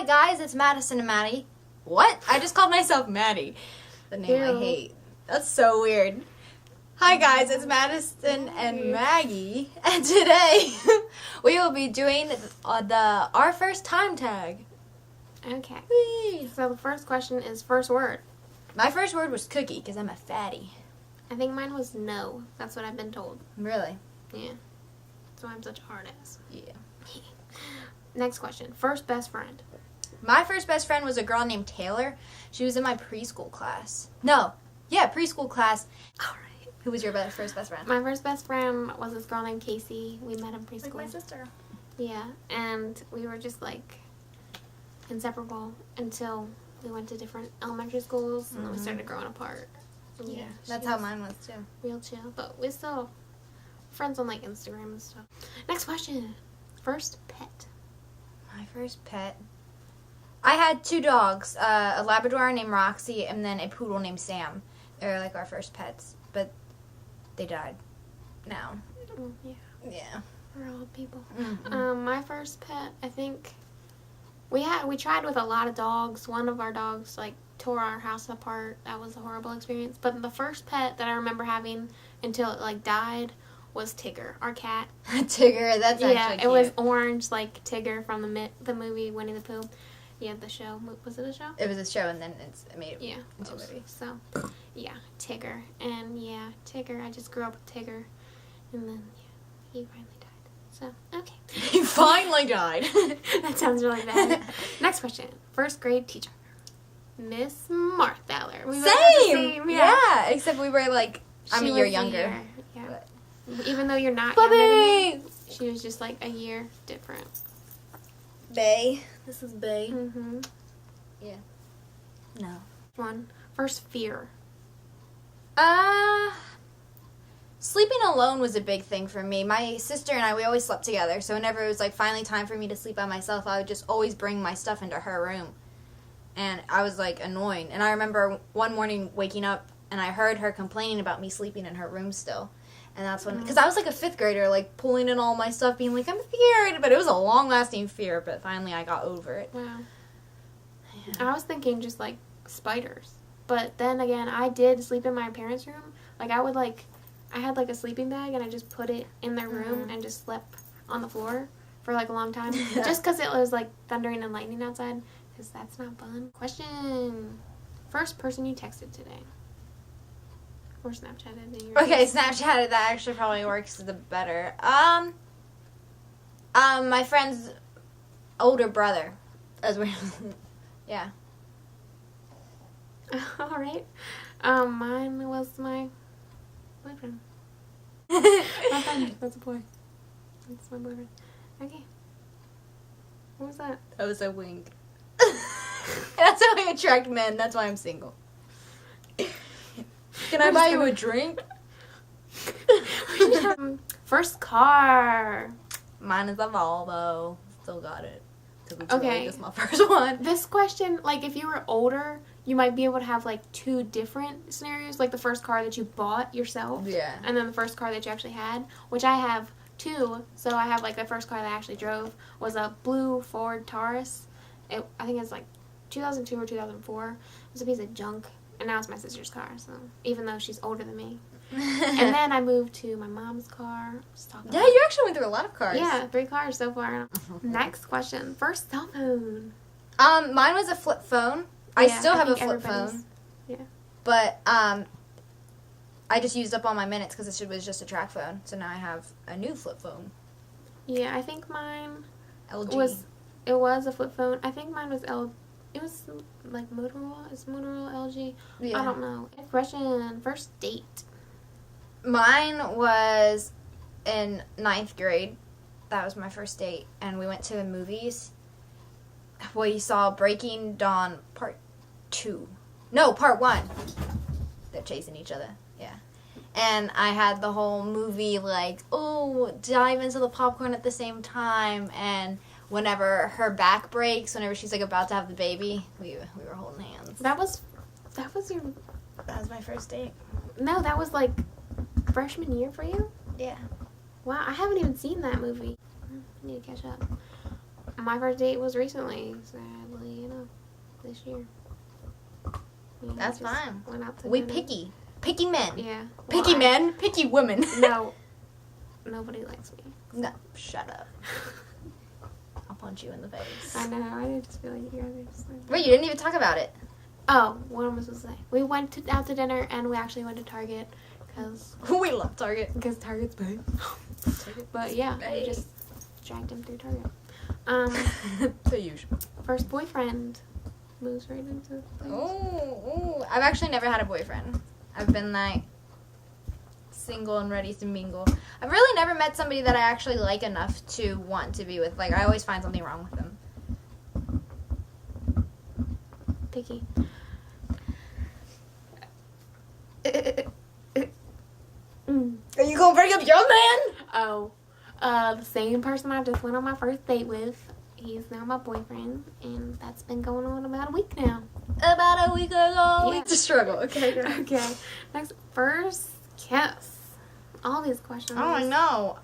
guys, it's Madison and Maddie. What? I just called myself Maddie. The name I Ew. hate. That's so weird. Hi guys, it's Madison and Maggie, and today we will be doing our first time tag. Okay. Whee! So the first question is first word. My first word was cookie because I'm a fatty. I think mine was no. That's what I've been told. Really? Yeah. That's why I'm such a hard ass. Yeah. Next question. First best friend. My first best friend was a girl named Taylor. She was in my preschool class. No. Yeah, preschool class. All right. Who was your first best friend? My first best friend was this girl named Casey. We met in preschool. Like my sister. Yeah. And we were just like inseparable until we went to different elementary schools and then we started growing apart. And Yeah, she that's how mine was too. real chill. But we're still friends on like Instagram and stuff. Next question. First pet. My first pet. I had 2 dogs, a Labrador named Roxy and then a poodle named Sam. They were like our first pets, but they died now. Oh, yeah. Yeah. We're old people. Mm-hmm. My first pet, I think we tried with a lot of dogs. One of our dogs like tore our house apart. That was a horrible experience. But the first pet that I remember having until it like died was Tigger, our cat. Tigger, that's actually Yeah, cute. it was orange like Tigger from the movie Winnie the Pooh. Yeah, the show. Was it a show? It was a show and then it made it Yeah. into a movie. So, yeah, Tigger. And yeah, Tigger. I just grew up with Tigger. And then, yeah, he finally died. So, okay. He finally died. That sounds really bad. Next question. First grade teacher. Miss Marthaler. We both had the Same! yeah. Yeah, except we were like, I'm She a year was younger. Yeah. But- Even though you're not younger than me, Bubby! she was just like a year different. Bay. This is Bay. Mm-hmm. No. One. First fear. Sleeping alone was a big thing for me. My sister and I, we always slept together. So whenever it was like finally time for me to sleep by myself, I would just always bring my stuff into her room. And I was like annoying. And I remember one morning waking up and I heard her complaining about me sleeping in her room still. And that's when, because I was like a 5th grader, like pulling in all my stuff, being like, I'm scared. But it was a long-lasting fear, but finally I got over it. Wow. Yeah. I was thinking just like spiders. But then again, I did sleep in my parents' room. Like I had like a sleeping bag and I just put it in their room and just slept on the floor for like a long time. Just because it was like thundering and lightning outside. Because that's not fun. Question. First person you texted today. Or Snapchatted. In your Okay, case. Snapchat, that actually probably works the better. My friend's older brother. As we, yeah. All right. Mine was my boyfriend. My friend. That's a boy. That's my boyfriend. Okay. What was that? That was a wink. That's how I attract men. That's why I'm single. Can I buy you a drink? First car. Mine is a Volvo. Still got it. It's Okay. really just my first one. This question, like, if you were older, you might be able to have, like, 2 different scenarios. Like, the first car that you bought yourself. Yeah. And then the first car that you actually had, which I have 2. So I have, like, the first car that I actually drove was a blue Ford Taurus. I think it's, like, 2002 or 2004. It was a piece of junk. And now it's my sister's car, so even though she's older than me. And then I moved to my mom's car. Yeah, you actually went through a lot of cars. Yeah, 3 cars so far. Next question. First cell phone. Mine was a flip phone. I Yeah, still have a think flip everybody's- phone. Yeah. But I just used up all my minutes because it was just a track phone. So now I have a new flip phone. Yeah, I think mine LG. it was a flip phone. I think mine was it was like Motorola. Is Motorola LG? Yeah. I don't know. Next question. First date. Mine was in 9th grade. That was my first date. And we went to the movies. We saw Breaking Dawn Part 2. No, Part 1. They're chasing each other. Yeah. And I had the whole movie like, oh, dive into the popcorn at the same time. And whenever her back breaks, whenever she's like about to have the baby, we were holding hands. That was your. That was my first date. No, that was like freshman year for you. Yeah. Wow, I haven't even seen that movie. I need to catch up. My first date was recently, sadly enough, this year. We That's just fine. Went out to We dinner. picky men. Yeah. Picky Well, men, picky women. No. Nobody likes me. No, shut up. I'll punch you in the face. I know. I just feel like you guys are just like. Wait, you didn't even talk about it. Oh, what am I supposed to say? We went out to dinner and we actually went to Target We love Target. because Target's big. But yeah, we just dragged him through Target. The usual. First boyfriend moves right into things. Oh, I've actually never had a boyfriend. I've been like single and ready to mingle. I've really never met somebody that I actually like enough to want to be with. Like, I always find something wrong with them. Picky. Are you gonna break up your man? Oh, the same person I just went on my first date with. He's now my boyfriend, and that's been going on about a week now. About a week ago. Yeah. It's a struggle. Okay, good. Okay. Next, first kiss. All these questions. Oh, I know.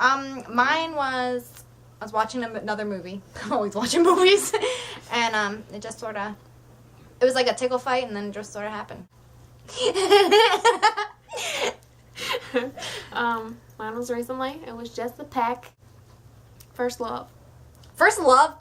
Mine was, I was watching another movie. I'm always watching movies. And, it just sort of, it was like a tickle fight, and then it just sort of happened. Mine was recently. It was just a peck. First love. First love?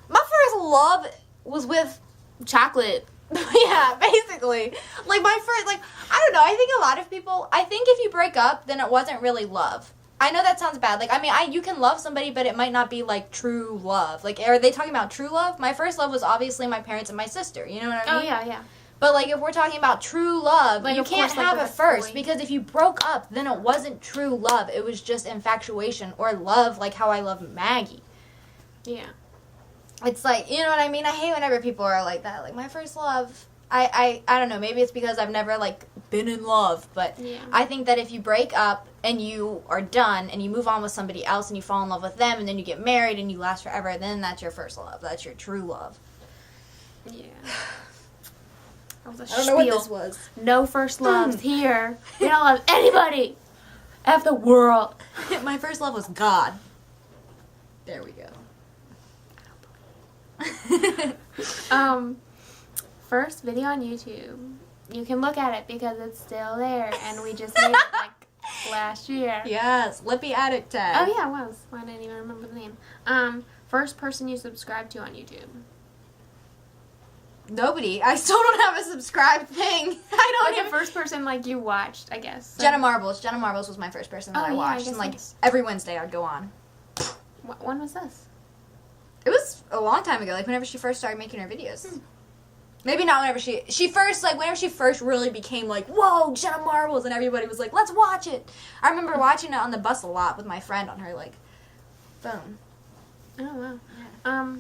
My first love was with, Chocolate. yeah, basically. Like, my first, like, I don't know. I think a lot of people, I think if you break up, then it wasn't really love. I know that sounds bad. Like, I mean, you can love somebody, but it might not be, like, true love. Like, are they talking about true love? My first love was obviously my parents and my sister. You know what I mean? Oh, yeah, yeah. But, like, if we're talking about true love, Like, you of can't course, like, have with it a first. boy. Because if you broke up, then it wasn't true love. It was just infatuation or love, like how I love Maggie. Yeah. It's like, you know what I mean? I hate whenever people are like that. Like, my first love, I don't know. Maybe it's because I've never, like, been in love. But Yeah. I think that if you break up and you are done and you move on with somebody else and you fall in love with them and then you get married and you last forever, then that's your first love. That's your true love. Yeah. That was a I don't know what spiel. this was. No first loves here. We don't love anybody. F the world. My first love was God. There we go. First video on YouTube. You can look at it because it's still there, and we just made it like last year. Yes, Lippy Addict Tag. Oh yeah, it was. I didn't even remember the name. First person you subscribed to on YouTube. Nobody. I still don't have a subscribe thing. I don't Like even. the first person like you watched, I guess. So, Jenna Marbles. Jenna Marbles was my first person that Oh, I yeah, I watched, guess and like that's- every Wednesday I'd go on. When was this? It was a long time ago, like whenever she first started making her videos. Maybe not whenever she first, like, whenever she first really became, like, whoa, Jenna Marbles, and everybody was like, let's watch it. I remember watching it on the bus a lot with my friend on her, like, phone. Oh wow. Yeah.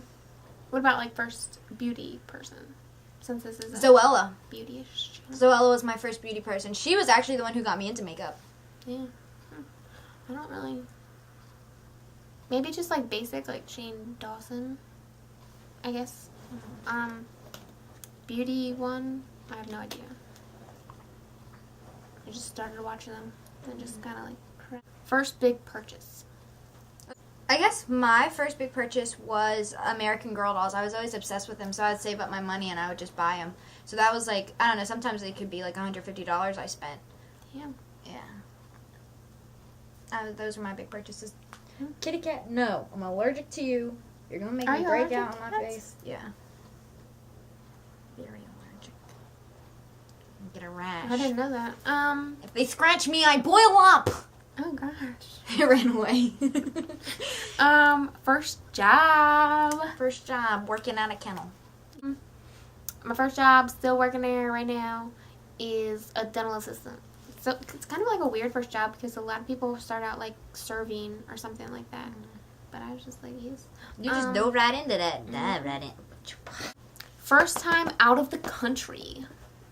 What about like first beauty person? Since this is a Zoella. beauty-ish channel. Zoella was my first beauty person. She was actually the one who got me into makeup. Yeah. I don't really. Maybe just like basic, like Shane Dawson. I guess. Beauty one. I have no idea. I just started watching them and just kind of like. First big purchase. I guess my first big purchase was American Girl dolls. I was always obsessed with them, so I'd save up my money and I would just buy them. So that was like, I don't know, sometimes they could be like $150 I spent. Yeah. Yeah. Those were my big purchases. Hmm. Kitty cat, no. I'm allergic to you. You're going to make Are me you break allergic out to on my cats? face. Yeah. Very allergic. Get a rash. I didn't know that. If they scratch me, I boil up. Oh gosh. It ran away. First job. First job, working at a kennel. My first job, still working there right now, is a dental assistant. So it's kind of like a weird first job because a lot of people start out like serving or something like that. But I was just like, yes. You just dove right into that. Dive right in. First time out of the country.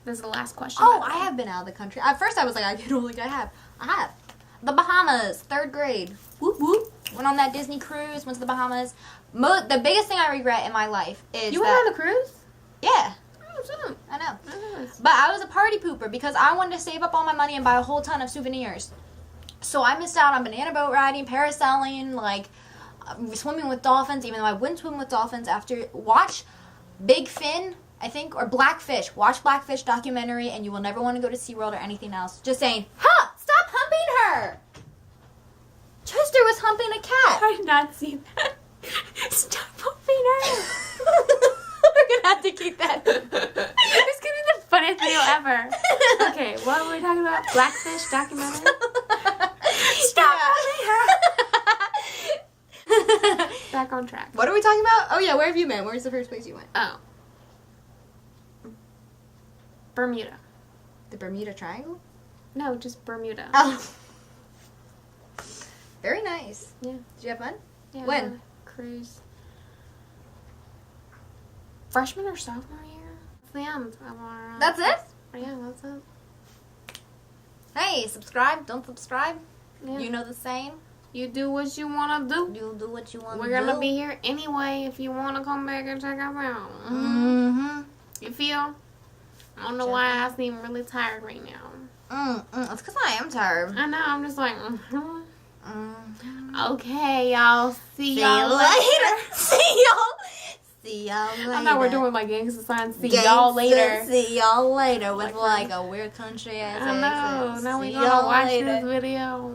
This is the last question. Oh, by the I way. have been out of the country. At first, I was like, I don't think I have. I have. The Bahamas, 3rd grade. Whoop whoop. Went on that Disney cruise. Went to the Bahamas. The biggest thing I regret in my life is You that. went on the cruise? Yeah, Oh, so. I know. Nice. But I was a party pooper because I wanted to save up all my money and buy a whole ton of souvenirs. So I missed out on banana boat riding, parasailing, like swimming with dolphins, even though I wouldn't swim with dolphins after. Watch Big Fin, I think, or Blackfish. Watch Blackfish documentary, and you will never want to go to SeaWorld or anything else. Just saying, stop humping her! Chester was humping a cat. I did not see that. Stop humping her. We're going to have to keep that. It's going to be the funniest video ever. Okay, what were we talking about? Blackfish documentary? Stop humping her. Back on track. What are we talking about? Oh, yeah, where have you been? Where's the first place you went? Oh. Bermuda. The Bermuda Triangle? No, just Bermuda. Oh. Very nice. Yeah. Did you have fun? Yeah, When? Cruise. Freshman or sophomore year? That's the end of our... That's it? Yeah, that's it. Hey, subscribe. Don't subscribe. Yeah. You know the saying. You do what you want to do. You'll do what you want to We're do. going to be here anyway if you want to come back and check us out. Mm-hmm. You feel? I don't know why I seem really tired right now. That's because I am tired. I know, I'm just like, Okay, y'all. See y'all later. See y'all later. I know we're doing my gangster sign. See y'all later. See y'all later with Like a weird country ass I know. accent. Now we See gonna y'all watch later. this video.